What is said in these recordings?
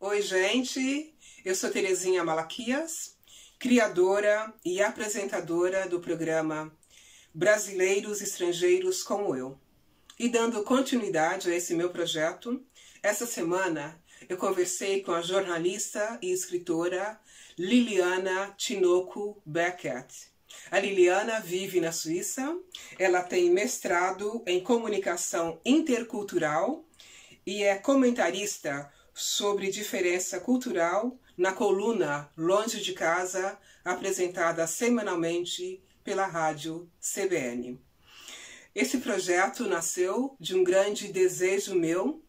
Oi, gente. Eu sou Terezinha Malaquias, criadora e apresentadora do programa Brasileiros Estrangeiros como Eu. E dando continuidade a esse meu projeto, essa semana eu conversei com a jornalista e escritora Liliana Tinoco Beckett. A Liliana vive na Suíça, ela tem mestrado em comunicação intercultural e é comentarista sobre diferença cultural na coluna Longe de Casa, apresentada semanalmente pela rádio CBN. Esse projeto nasceu de um grande desejo meu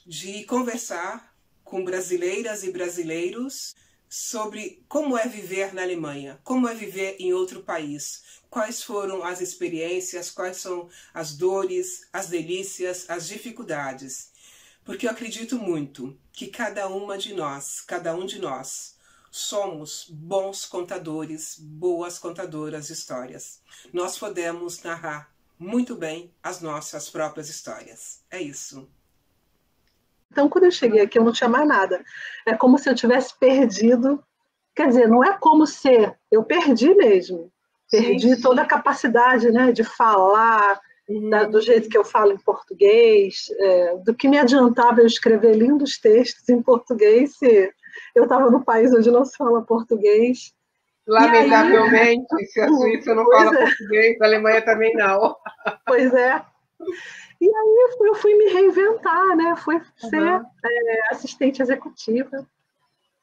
de conversar com brasileiras e brasileiros sobre como é viver na Alemanha, como é viver em outro país, quais foram as experiências, quais são as dores, as delícias, as dificuldades. Porque eu acredito muito que cada um de nós, somos bons contadores, boas contadoras de histórias. Nós podemos narrar muito bem as nossas próprias histórias. É isso. Então, quando eu cheguei aqui, eu não tinha mais nada. É como se eu tivesse perdido. Quer dizer, não é como se eu perdi mesmo. Perdi toda a capacidade, né, de falar, do jeito que eu falo em português, do que me adiantava eu escrever lindos textos em português se eu estava no país onde não se fala português. Lamentavelmente, se a Suíça não fala português, a Alemanha também não. Pois é. E aí eu fui me reinventar, né? Fui ser assistente executiva.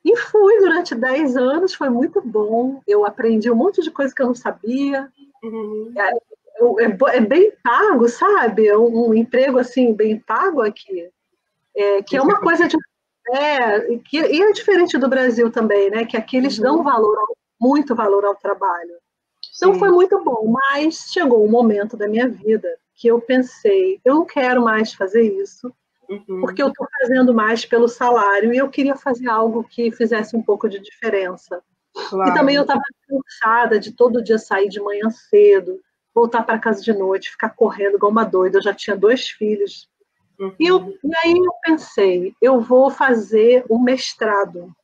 E fui durante 10 anos, foi muito bom. Eu aprendi um monte de coisa que eu não sabia. É bem pago, sabe? É um emprego assim, bem pago aqui. Que é uma coisa de. E é diferente do Brasil também, né? Que aqui eles dão muito valor ao trabalho. Então foi muito bom, mas chegou um momento da minha vida que eu pensei, eu não quero mais fazer isso, porque eu estou fazendo mais pelo salário e eu queria fazer algo que fizesse um pouco de diferença. Claro. E também eu estava cansada de todo dia sair de manhã cedo, voltar para casa de noite, ficar correndo igual uma doida. Eu já tinha 2 filhos. E aí eu pensei, eu vou fazer um mestrado.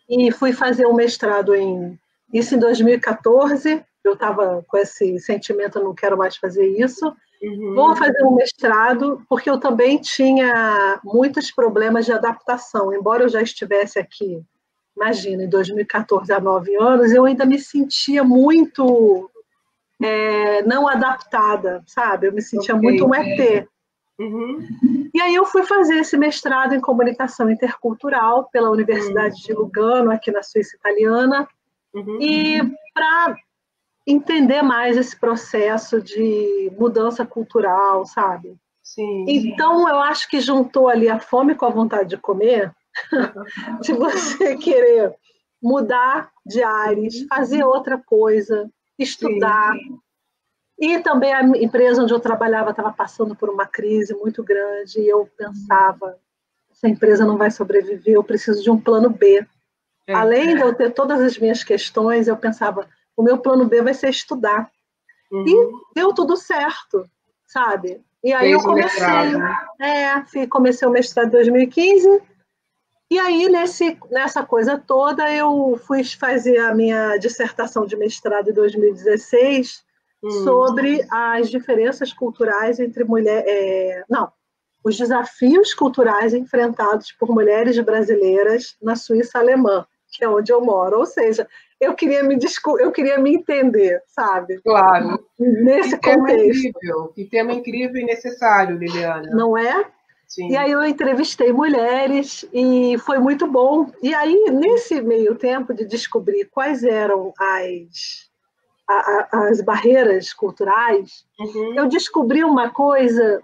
E fui fazer um mestrado isso em 2014. Eu estava com esse sentimento, eu não quero mais fazer isso. Vou fazer um mestrado, porque eu também tinha muitos problemas de adaptação. Embora eu já estivesse aqui, imagina, em 2014, há 9 anos, eu ainda me sentia muito não adaptada, sabe? Eu me sentia muito um ET. E aí eu fui fazer esse mestrado em comunicação intercultural pela Universidade de Lugano, aqui na Suíça italiana, e para entender mais esse processo de mudança cultural, sabe? Sim. Então, eu acho que juntou ali a fome com a vontade de comer, de você querer mudar de ares, fazer outra coisa, estudar. Sim. E também a empresa onde eu trabalhava estava passando por uma crise muito grande e eu pensava, essa empresa não vai sobreviver, eu preciso de um plano B. Além de eu ter todas as minhas questões, eu pensava, o meu plano B vai ser estudar. E deu tudo certo, sabe? E aí eu comecei o mestrado em 2015, e aí nessa coisa toda eu fui fazer a minha dissertação de mestrado em 2016 sobre as diferenças culturais entre os desafios culturais enfrentados por mulheres brasileiras na Suíça alemã, que é onde eu moro. Ou seja, eu queria me entender, sabe? Claro. Nesse contexto. Que tema incrível e necessário, Liliana. Não é? Sim. E aí eu entrevistei mulheres e foi muito bom. E aí, nesse meio tempo de descobrir quais eram as barreiras culturais, eu descobri uma coisa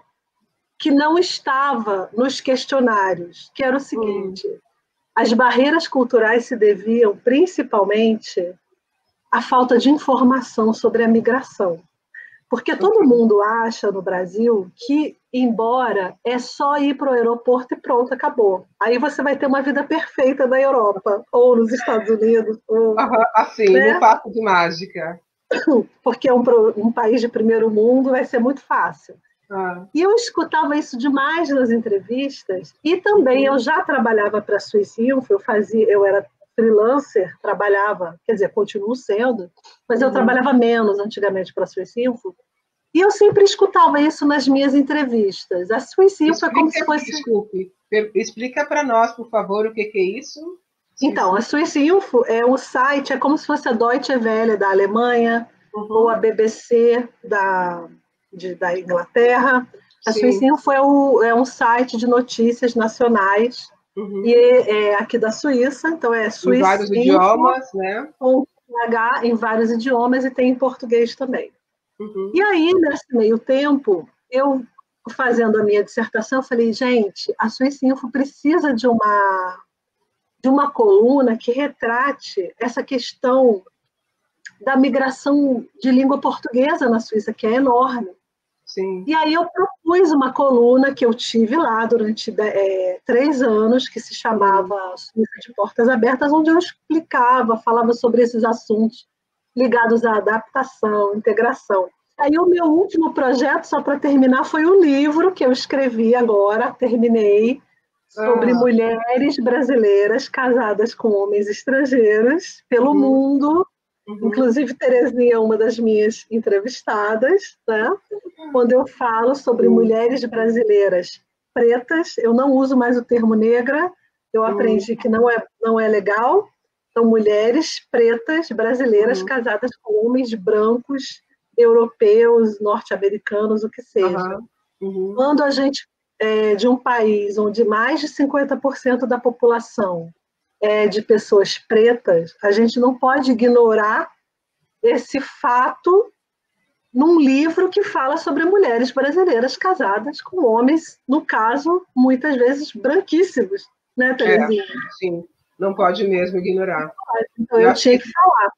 que não estava nos questionários, que era o seguinte: as barreiras culturais se deviam principalmente à falta de informação sobre a migração. Porque todo mundo acha no Brasil que, embora, é só ir para o aeroporto e pronto, acabou. Aí você vai ter uma vida perfeita na Europa, ou nos Estados Unidos. Ou, assim, né? No papo de mágica. Porque é um país de primeiro mundo, vai ser muito fácil. E eu escutava isso demais nas entrevistas, e também eu já trabalhava para a Swiss Info, eu era freelancer, trabalhava, quer dizer, continuo sendo, mas eu trabalhava menos antigamente para a Swiss Info, e eu sempre escutava isso nas minhas entrevistas. A Swiss Info é como se fosse... Desculpe, explica para nós, por favor, o que é isso? Então, a Swiss Info é o site, é como se fosse a Deutsche Welle da Alemanha, ou a BBC da Inglaterra. A Swiss Info é um site de notícias nacionais, e é aqui da Suíça, então é Swiss em vários idiomas, né? Com H em vários idiomas, e tem em português também. E aí, nesse meio tempo, eu, fazendo a minha dissertação, falei, gente, a Swiss Info precisa de uma coluna que retrate essa questão da migração de língua portuguesa na Suíça, que é enorme. Sim. E aí eu propus uma coluna que eu tive lá durante 3 anos, que se chamava Suíça de Portas Abertas, onde eu explicava, falava sobre esses assuntos ligados à adaptação, integração. Aí o meu último projeto, só para terminar, foi um livro que eu escrevi agora, terminei, sobre mulheres brasileiras casadas com homens estrangeiros pelo mundo. Inclusive, Terezinha é uma das minhas entrevistadas, né? Quando eu falo sobre mulheres brasileiras pretas, eu não uso mais o termo negra, eu aprendi que não é legal. São mulheres pretas brasileiras casadas com homens brancos, europeus, norte-americanos, o que seja. Quando a gente é de um país onde mais de 50% da população é de pessoas pretas, a gente não pode ignorar esse fato num livro que fala sobre mulheres brasileiras casadas com homens, no caso, muitas vezes branquíssimos, né, Terezinha? Sim, não pode mesmo ignorar. Então eu tinha que falar.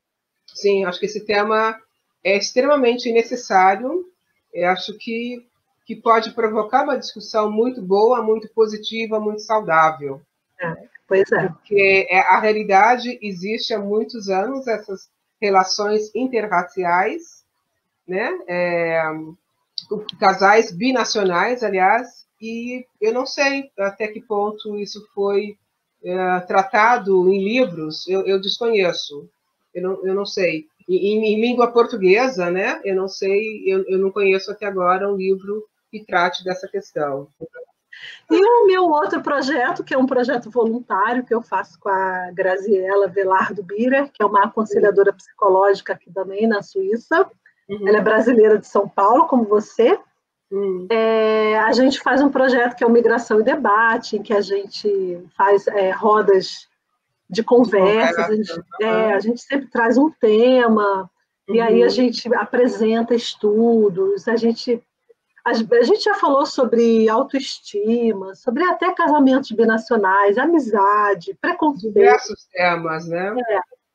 Sim, acho que esse tema é extremamente necessário. Eu acho que pode provocar uma discussão muito boa, muito positiva, muito saudável. Pois é. Porque a realidade existe há muitos anos, essas relações interraciais, né? Casais binacionais, aliás, e eu não sei até que ponto isso foi tratado em livros, eu desconheço, eu não sei. Em língua portuguesa, né? Eu não sei, eu não conheço até agora um livro que trate dessa questão. E o meu outro projeto, que é um projeto voluntário que eu faço com a Graziella Velardo Bierer, que é uma aconselhadora psicológica aqui também na Suíça. Ela é brasileira de São Paulo, como você. A gente faz um projeto que é o Migração e Debate, em que a gente faz rodas de conversas, a gente sempre traz um tema, e aí a gente apresenta estudos, a gente já falou sobre autoestima, sobre até casamentos binacionais, amizade, preconceito. Diversos temas, né?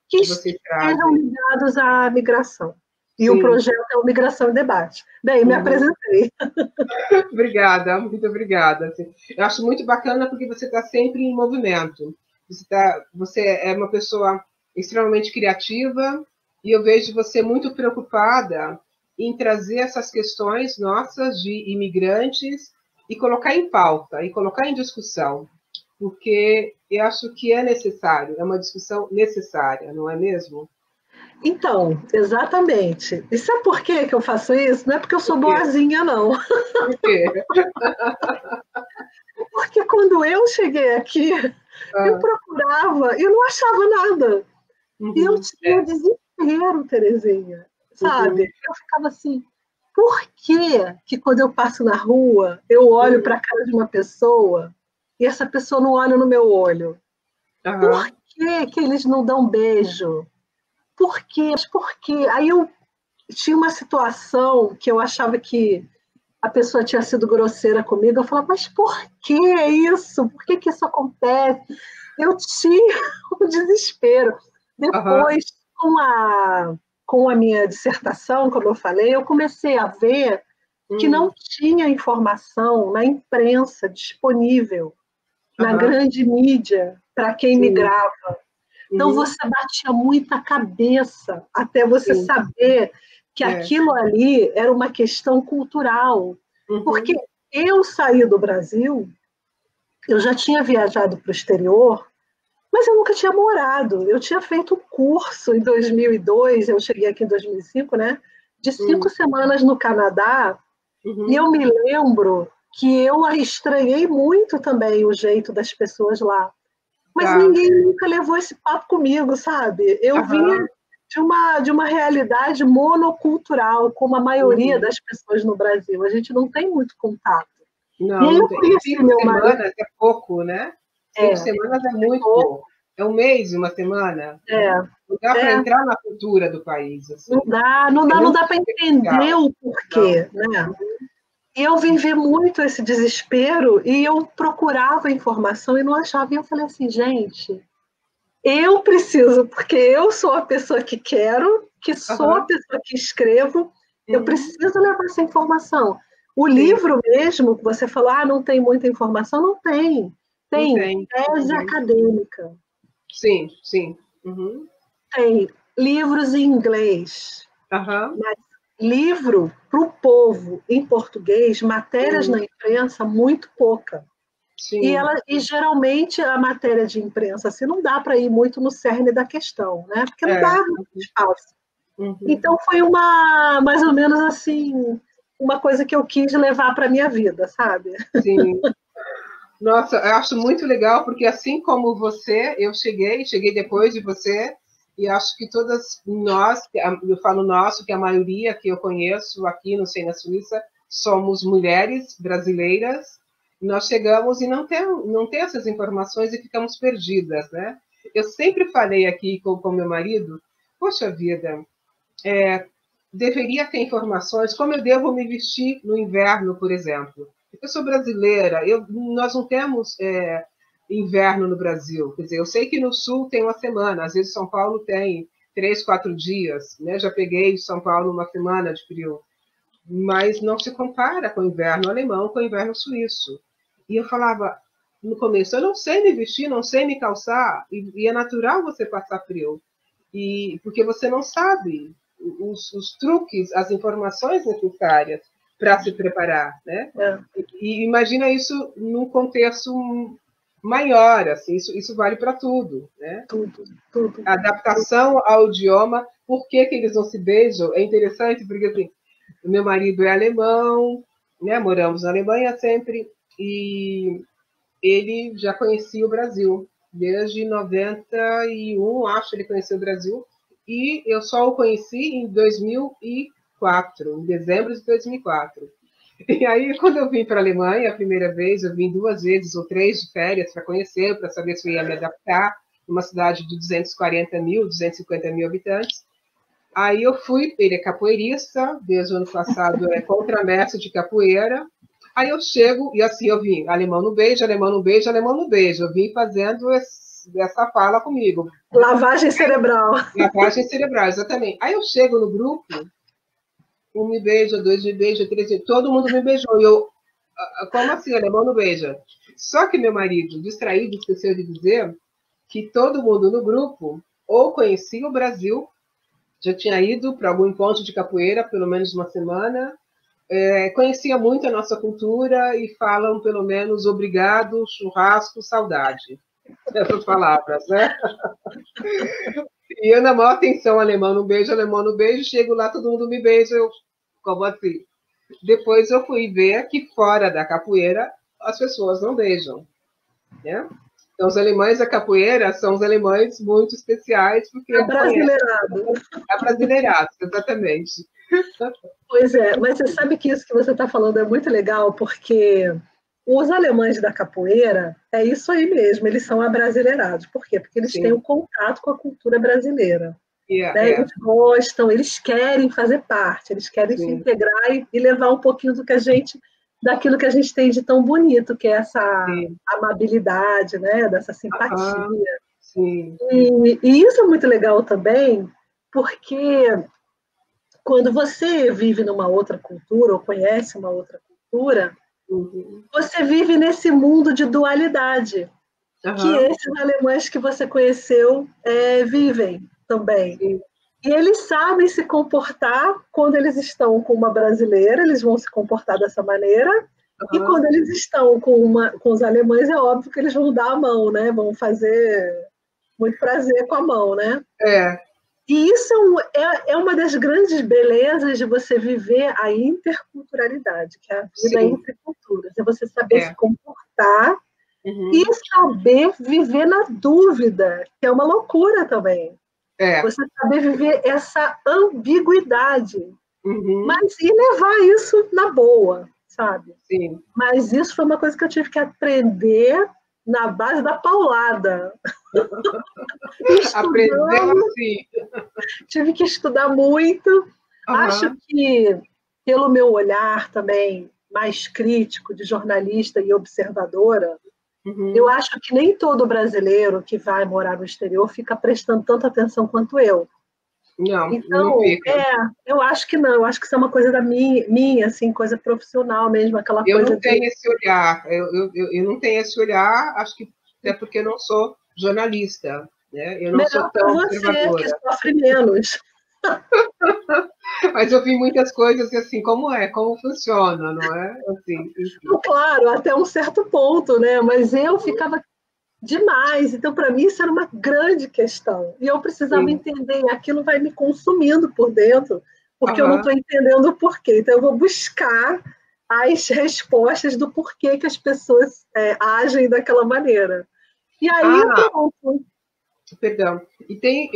Que estejam ligados à migração. E o projeto é o Migração e Debate. Bem, me apresentei. Obrigada, muito obrigada. Eu acho muito bacana porque você está sempre em movimento. Você é uma pessoa extremamente criativa e eu vejo você muito preocupada em trazer essas questões nossas de imigrantes e colocar em pauta, e colocar em discussão, porque eu acho que é necessário, é uma discussão necessária, não é mesmo? Então, exatamente. E sabe por que eu faço isso? Não é porque eu sou boazinha, não. Por quê? Porque quando eu cheguei aqui, eu procurava e eu não achava nada. E eu tinha desespero, Terezinha. Sabe? Eu ficava assim, por que quando eu passo na rua, eu olho para a cara de uma pessoa e essa pessoa não olha no meu olho? Por que eles não dão beijo? Por quê? Por quê? Aí eu tinha uma situação que eu achava que a pessoa tinha sido grosseira comigo, eu falava, mas por que isso? Por que isso acontece? Eu tinha um desespero. Depois, com a minha dissertação, como eu falei, eu comecei a ver que não tinha informação na imprensa disponível, na grande mídia, para quem migrava. Então, você batia muita cabeça até você saber que aquilo ali era uma questão cultural, Porque eu saí do Brasil, eu já tinha viajado para o exterior, mas eu nunca tinha morado. Eu tinha feito um curso em 2002, eu cheguei aqui em 2005, né? De 5 semanas no Canadá, e eu me lembro que eu estranhei muito também o jeito das pessoas lá. Mas ninguém nunca levou esse papo comigo, sabe? Eu vinha de uma realidade monocultural, como a maioria das pessoas no Brasil. A gente não tem muito contato. Não, e aí eu tem. conheci 5 meu semanas marido. é pouco, né? 5 semanas é muito pouco. É um mês, uma semana. Não dá para entrar na cultura do país. Assim. Não dá para entender o porquê, né? E eu vivi muito esse desespero e eu procurava informação e não achava. E eu falei assim, gente, eu preciso, porque eu sou a pessoa que quero, que sou a pessoa que escrevo, eu preciso levar essa informação. O livro mesmo, que você falou, não tem muita informação, não tem. Tem tese acadêmica. Sim, sim. Tem livros em inglês. Mas livro para o povo em português, matérias na imprensa, muito pouca. E geralmente a matéria de imprensa assim, não dá para ir muito no cerne da questão, né? Porque não dá muito espaço. Então foi mais ou menos assim, uma coisa que eu quis levar para a minha vida, sabe? Sim. Nossa, eu acho muito legal, porque assim como você, eu cheguei depois de você, e acho que todas nós, eu falo nós, que a maioria que eu conheço aqui, não sei, na Suíça, somos mulheres brasileiras, nós chegamos e não tem essas informações e ficamos perdidas, né? Eu sempre falei aqui com meu marido, poxa vida, deveria ter informações, como eu devo me vestir no inverno, por exemplo. Eu sou brasileira, nós não temos inverno no Brasil. Quer dizer, eu sei que no sul tem uma semana, às vezes São Paulo tem 3, 4 dias, né? Já peguei São Paulo uma semana de frio, mas não se compara com o inverno alemão, com o inverno suíço. E eu falava, no começo, eu não sei me vestir, não sei me calçar, e é natural você passar frio, porque você não sabe os truques, as informações necessárias para se preparar, né? E imagina isso num contexto maior, assim, isso vale para tudo, né? Tudo. A adaptação ao idioma, por que eles não se beijam? É interessante, porque assim, o meu marido é alemão, né? Moramos na Alemanha sempre, e ele já conhecia o Brasil. Desde 91, acho que ele conheceu o Brasil, e eu só o conheci em 2004, em dezembro de 2004. E aí, quando eu vim para a Alemanha a primeira vez, eu vim 2 vezes ou 3 de férias para conhecer, para saber se eu ia me adaptar, numa cidade de 250 mil habitantes. Aí eu fui, ele é capoeirista, desde o ano passado é contramestre de capoeira. Aí eu chego, e assim eu vim, alemão no beijo, alemão no beijo, alemão no beijo. Eu vim fazendo essa fala comigo. Lavagem cerebral. Lavagem cerebral, exatamente. Aí eu chego no grupo, 1 me beija, 2 me beija, 3, todo mundo me beijou. E eu, como assim, alemão não beija? Só que meu marido, distraído, esqueceu de dizer que todo mundo no grupo ou conhecia o Brasil, já tinha ido para algum encontro de capoeira, pelo menos uma semana, conhecia muito a nossa cultura e falam pelo menos obrigado, churrasco, saudade. Essas palavras, né? E eu, na maior atenção, alemão no beijo, chego lá, todo mundo me beija, eu, como assim? Depois eu fui ver que fora da capoeira as pessoas não beijam, né? Então, os alemães da capoeira são os alemães muito especiais, porque abrasileirados, exatamente. Pois é, mas você sabe que isso que você está falando é muito legal, porque os alemães da capoeira, é isso aí mesmo, eles são abrasileirados. Por quê? Porque eles têm um contato com a cultura brasileira. Né? Eles gostam, eles querem fazer parte, eles querem se integrar e levar um pouquinho daquilo que a gente tem de tão bonito, que é essa amabilidade, né? Dessa simpatia. E isso é muito legal também, porque quando você vive numa outra cultura, ou conhece uma outra cultura, você vive nesse mundo de dualidade, que esses alemães que você conheceu vivem também. E eles sabem se comportar quando eles estão com uma brasileira, eles vão se comportar dessa maneira. E quando eles estão com os alemães, é óbvio que eles vão dar a mão, né? Vão fazer muito prazer com a mão, né? E isso é uma das grandes belezas de você viver a interculturalidade, que é a vida entre culturas. É você saber se comportar e saber viver na dúvida, que é uma loucura também. Você saber viver essa ambiguidade, mas e levar isso na boa, sabe? Sim. Mas isso foi uma coisa que eu tive que aprender na base da paulada. Aprendeu assim. Tive que estudar muito. Acho que, pelo meu olhar também mais crítico de jornalista e observadora, eu acho que nem todo brasileiro que vai morar no exterior fica prestando tanta atenção quanto eu. Não, então, não fica. Eu acho que não. Eu acho que isso é uma coisa da minha assim, coisa profissional mesmo, aquela eu coisa não tenho esse olhar. Eu não tenho esse olhar, acho que até porque eu não sou jornalista, né? Eu não melhor sou para tão você, observadora. que sofre menos. Mas eu vi muitas coisas assim, como funciona, não é? Assim, claro, até um certo ponto, né? Mas eu ficava demais, então para mim isso era uma grande questão. E eu precisava entender, e aquilo vai me consumindo por dentro, porque eu não estou entendendo o porquê. Então eu vou buscar as respostas do porquê que as pessoas agem daquela maneira. E aí, pronto. Perdão. E tem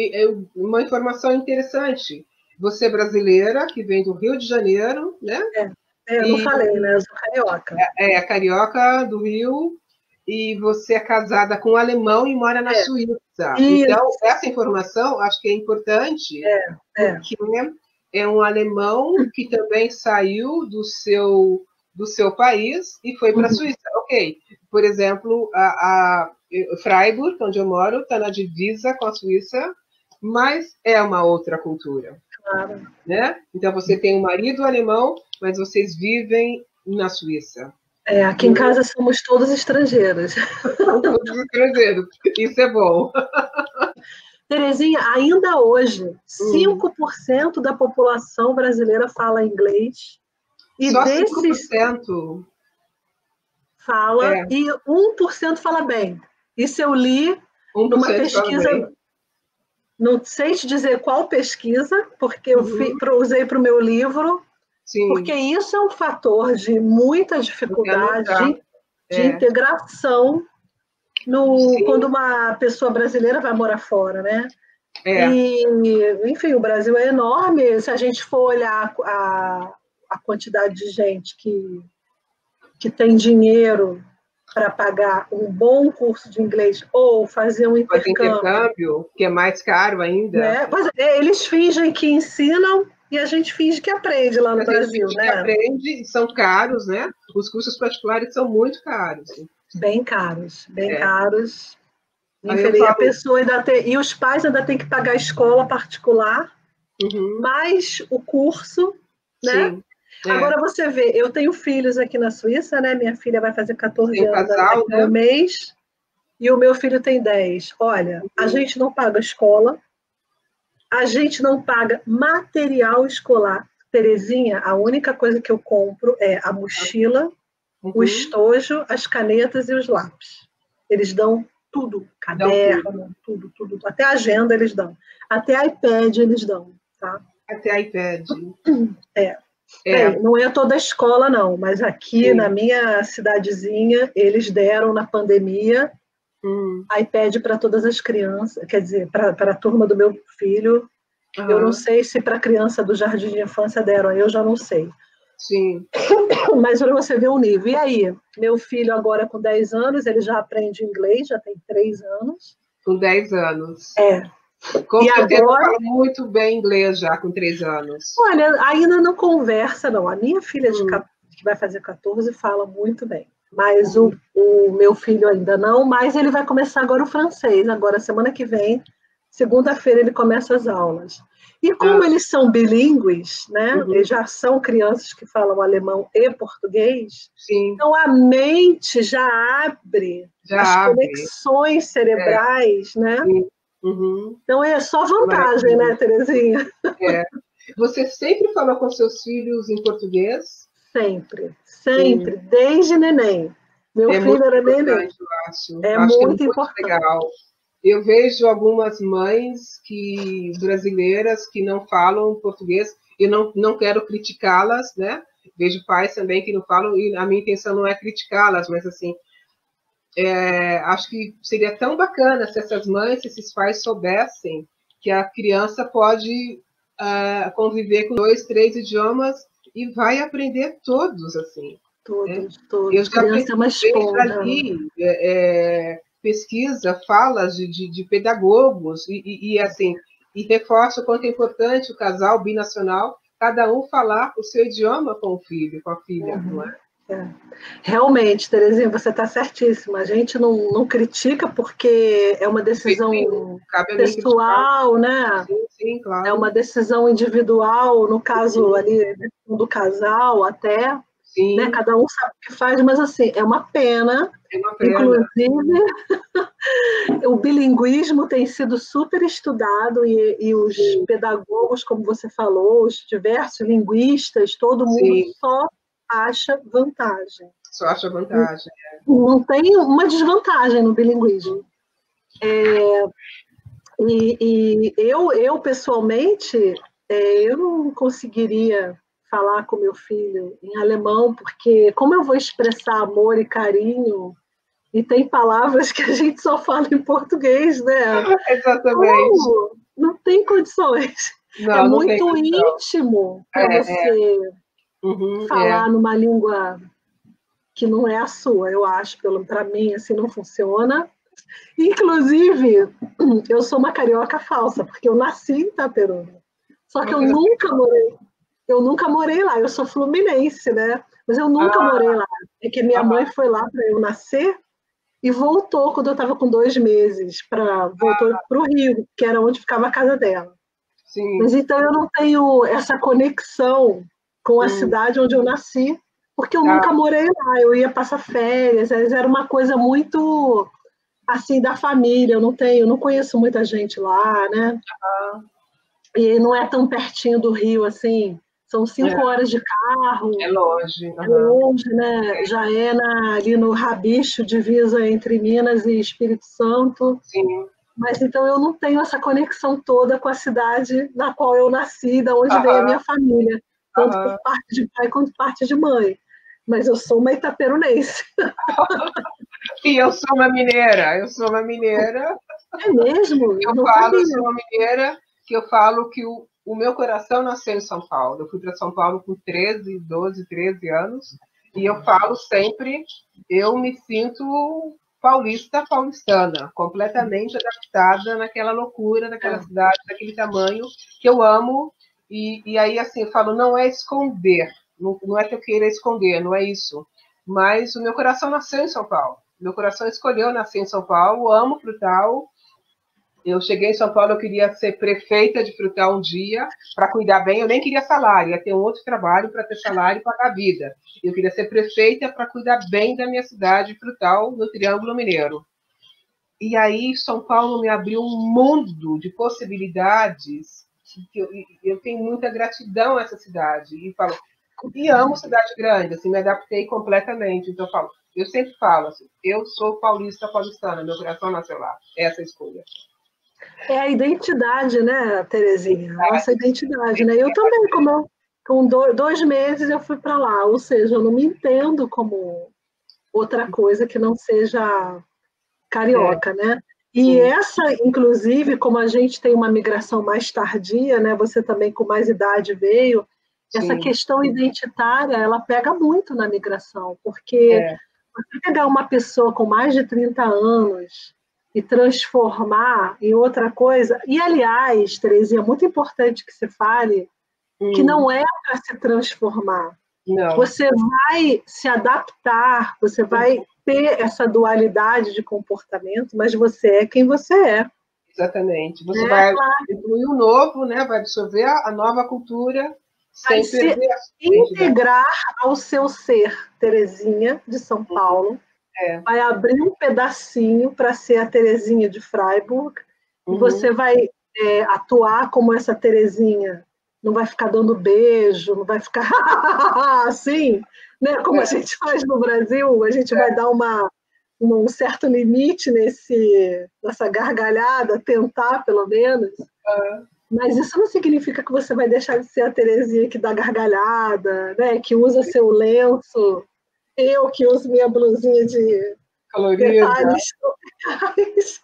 uma informação interessante. Você é brasileira, que vem do Rio de Janeiro, né? Eu não falei, né? Eu sou carioca. Carioca do Rio, e você é casada com um alemão e mora na Suíça. Isso. Então, essa informação acho que é importante, porque é um alemão que também saiu do seu país e foi para a Suíça. Ok. Por exemplo, a Freiburg, onde eu moro, está na divisa com a Suíça, mas é uma outra cultura. Claro. Né? Então, você tem um marido alemão, mas vocês vivem na Suíça. Aqui em casa somos todos estrangeiros. Todos estrangeiros. Isso é bom. Terezinha, ainda hoje, 5% da população brasileira fala inglês. E só desses 5%? Fala, e 1% fala bem. Isso eu li numa pesquisa, não sei te dizer qual pesquisa, porque eu usei para o meu livro, porque isso é um fator de muita dificuldade de integração quando uma pessoa brasileira vai morar fora, né? E, enfim, o Brasil é enorme. Se a gente for olhar a quantidade de gente que tem dinheiro para pagar um bom curso de inglês ou fazer um intercâmbio, que é mais caro ainda. Né? Eles fingem que ensinam e a gente finge que aprende lá no Brasil, né? Que aprende, são caros, né? Os cursos particulares são muito caros. Bem caros, bem caros. Infelizmente, a pessoa ainda tem, e os pais ainda têm que pagar a escola particular, mais o curso, né? Sim. Agora você vê, eu tenho filhos aqui na Suíça, né? Minha filha vai fazer 14 anos daqui a um mês, e o meu filho tem 10. Olha, a gente não paga escola, a gente não paga material escolar. Terezinha, a única coisa que eu compro é a mochila, o estojo, as canetas e os lápis. Eles dão tudo, caderno, tudo. Até agenda eles dão. Até iPad eles dão, tá? Até iPad. Não é toda a escola, não, mas aqui na minha cidadezinha, eles deram na pandemia iPad para todas as crianças, quer dizer, para a turma do meu filho. Eu não sei se para a criança do jardim de infância deram, eu já não sei. Sim. Mas para você ver o nível. E aí, meu filho agora com 10 anos, ele já aprende inglês, já tem 3 anos. Com 10 anos. Com certeza agora fala muito bem inglês já com 3 anos. Olha, ainda não conversa, não. A minha filha que vai fazer 14 fala muito bem. Mas o meu filho ainda não, mas ele vai começar agora o francês. Agora, semana que vem, segunda-feira, ele começa as aulas. E como eles são bilíngues, né? Eles já são crianças que falam alemão e português, então a mente já abre conexões cerebrais, né? Então é só vantagem, né, Terezinha? É. Você sempre falou com seus filhos em português? Sempre, sempre, desde neném. Meu filho era neném. Eu acho. É Acho que muito importante. Legal. Eu vejo algumas mães brasileiras que não falam português, e não quero criticá-las, né? Vejo pais também que não falam, e a minha intenção não é criticá-las, mas assim, acho que seria tão bacana se essas mães, se esses pais soubessem que a criança pode conviver com 2, 3 idiomas e vai aprender todos, assim. Todos. Eu já criança é uma esponja. Pesquisa, falas de pedagogos, e assim, e reforço o quanto é importante o casal binacional, cada um falar o seu idioma com o filho, com a filha, não é? Realmente, Terezinha, você está certíssima. A gente não critica porque é uma decisão pessoal, né? Sim, claro. É uma decisão individual, no caso ali do casal até. Sim. Né? Cada um sabe o que faz, mas assim, é uma pena. Inclusive, o bilinguismo tem sido super estudado e os pedagogos, como você falou, os diversos linguistas, todo mundo só acha vantagem. Só acha vantagem. Não tem uma desvantagem no bilinguismo. E eu pessoalmente, eu não conseguiria falar com meu filho em alemão, porque como eu vou expressar amor e carinho, e tem palavras que a gente só fala em português, né? Exatamente. Não tem condições. Não, muito íntimo para você falar numa língua que não é a sua, eu acho, para mim, assim, não funciona. Inclusive, eu sou uma carioca falsa, porque eu nasci em Itaperuna. Só que eu nunca morei lá, eu sou fluminense, né? Mas eu nunca morei lá. É que minha mãe foi lá para eu nascer e voltou quando eu estava com 2 meses, voltou para o Rio, que era onde ficava a casa dela. Sim. Mas então eu não tenho essa conexão com a cidade onde eu nasci, porque eu nunca morei lá, eu ia passar férias, era uma coisa muito assim da família, eu não conheço muita gente lá, né? E não é tão pertinho do Rio assim, são 5 horas de carro. É longe. É longe, né? Já ali no Rabicho, divisa entre Minas e Espírito Santo. Sim. Mas então eu não tenho essa conexão toda com a cidade na qual eu nasci, da onde veio a minha família, tanto por parte de pai quanto por parte de mãe. Mas eu sou uma itaperunense. E eu sou uma mineira. É mesmo? Eu sou uma mineira, que eu falo que o meu coração nasceu em São Paulo. Eu fui para São Paulo com 12, 13 anos, e eu falo sempre, eu me sinto paulistana, completamente adaptada naquela loucura, naquela cidade, daquele tamanho, que eu amo. E aí, assim, eu falo, não é esconder, não é que eu queira esconder, não é isso. Mas o meu coração nasceu em São Paulo. Meu coração escolheu nascer em São Paulo, amo Frutal. Eu cheguei em São Paulo, eu queria ser prefeita de Frutal um dia, para cuidar bem. Eu nem queria salário, ia ter um outro trabalho para ter salário e pagar a vida. Eu queria ser prefeita para cuidar bem da minha cidade, Frutal, no Triângulo Mineiro. E aí, São Paulo me abriu um mundo de possibilidades. Que eu tenho muita gratidão a essa cidade. E amo cidade grande, assim, me adaptei completamente. Então, eu sempre falo assim, eu sou paulistana, meu coração nasceu lá. Essa é a escolha. É a identidade, né, Terezinha? Nossa identidade, né? Eu também, com 2 meses eu fui para lá, ou seja, eu não me entendo como outra coisa que não seja carioca, né? E essa, inclusive, como a gente tem uma migração mais tardia, né? Você também com mais idade veio, essa questão identitária, ela pega muito na migração, porque você pegar uma pessoa com mais de 30 anos e transformar em outra coisa. E, aliás, Terezinha, é muito importante que você fale que não é para se transformar. Não. Você vai se adaptar, você vai ter essa dualidade de comportamento, mas você é quem você é. Exatamente. Você vai incluir o novo, né? Vai absorver a nova cultura, vai se integrar ao seu ser, Terezinha, de São Paulo. Vai abrir um pedacinho para ser a Terezinha de Freiburg E você vai atuar como essa Terezinha, não vai ficar dando beijo, não vai ficar assim, né? Como a gente faz no Brasil, a gente vai dar um certo limite nessa gargalhada, tentar pelo menos. Mas isso não significa que você vai deixar de ser a Terezinha que dá gargalhada, né? Que usa seu lenço, eu que uso minha blusinha de detalhes tropicais.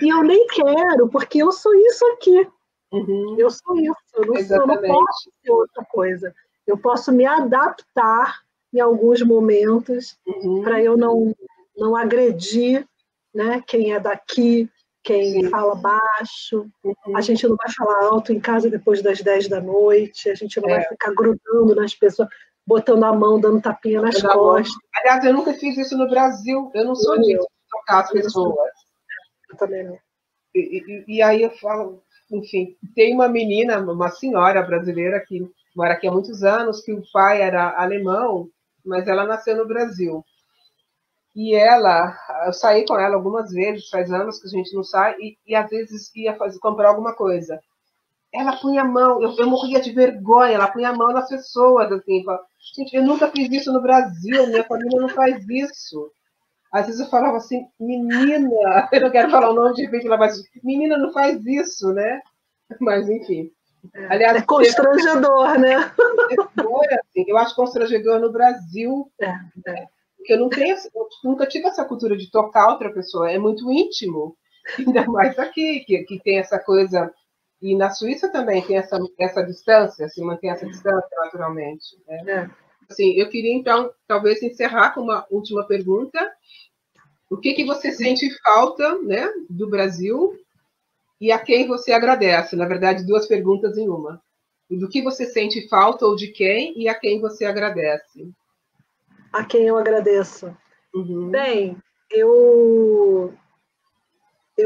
E eu nem quero, porque eu sou isso aqui. Eu sou isso, eu não posso ser outra coisa. Eu posso me adaptar em alguns momentos para eu não agredir, né, quem é daqui, quem fala baixo. A gente não vai falar alto em casa depois das 10 da noite, a gente não vai ficar grudando nas pessoas, botando a mão, dando tapinha nas costas. Aliás, eu nunca fiz isso no Brasil, eu não sou disso de tocar as pessoas. Eu também não. E aí eu falo, enfim, tem uma menina, uma senhora brasileira que mora aqui há muitos anos, que o pai era alemão, mas ela nasceu no Brasil. E eu saí com ela algumas vezes, faz anos que a gente não sai, e às vezes ia comprar alguma coisa. Ela punha a mão, eu morria de vergonha, ela punha a mão nas pessoas, assim, gente, eu nunca fiz isso no Brasil, minha família não faz isso. Às vezes eu falava assim, menina, eu não quero falar o nome de repente, ela vai dizer, menina, não faz isso, né? Mas, enfim. Aliás, é constrangedor, né? Assim, eu acho constrangedor no Brasil, porque eu nunca tive essa cultura de tocar outra pessoa, é muito íntimo, ainda mais aqui, que tem essa coisa, e na Suíça também tem essa distância, se mantém essa distância naturalmente. Né? Assim, eu queria, então, talvez encerrar com uma última pergunta. O que você sente falta, né, do Brasil e a quem você agradece? Na verdade, duas perguntas em uma. Do que você sente falta ou de quem e a quem você agradece? A quem eu agradeço? Bem, eu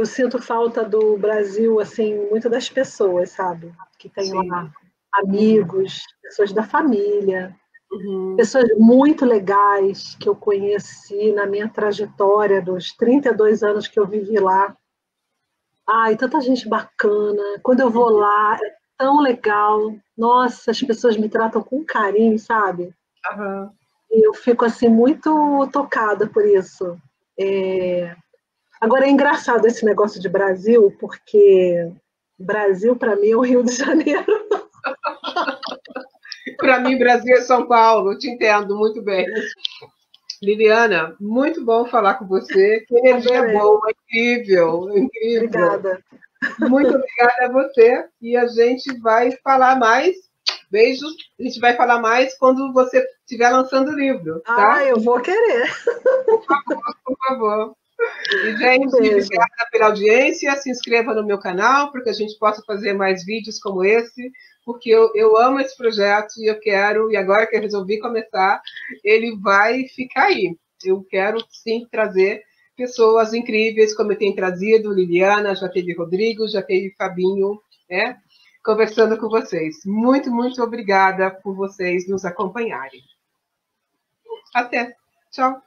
sinto falta do Brasil, assim, muito das pessoas, sabe? Que tem lá amigos, pessoas da família, pessoas muito legais que eu conheci na minha trajetória dos 32 anos que eu vivi lá. Ai, tanta gente bacana. Quando eu vou lá, é tão legal. Nossa, as pessoas me tratam com carinho, sabe? E eu fico, assim, muito tocada por isso. Agora, é engraçado esse negócio de Brasil, porque Brasil, para mim, é o Rio de Janeiro. Para mim, Brasil é São Paulo, eu te entendo muito bem. Liliana, muito bom falar com você. Que energia boa, incrível, incrível. Obrigada. Muito obrigada a você. E a gente vai falar mais. Beijos. A gente vai falar mais quando você estiver lançando o livro. Tá? Eu vou querer. Por favor. E, gente, obrigada pela audiência. Se inscreva no meu canal, para que a gente possa fazer mais vídeos como esse, porque eu amo esse projeto e eu quero, e agora que eu resolvi começar, ele vai ficar aí. Eu quero, sim, trazer pessoas incríveis, como eu tenho trazido, Liliana, já teve Rodrigo, já teve Fabinho, né, conversando com vocês. Muito, muito obrigada por vocês nos acompanharem. Até. Tchau.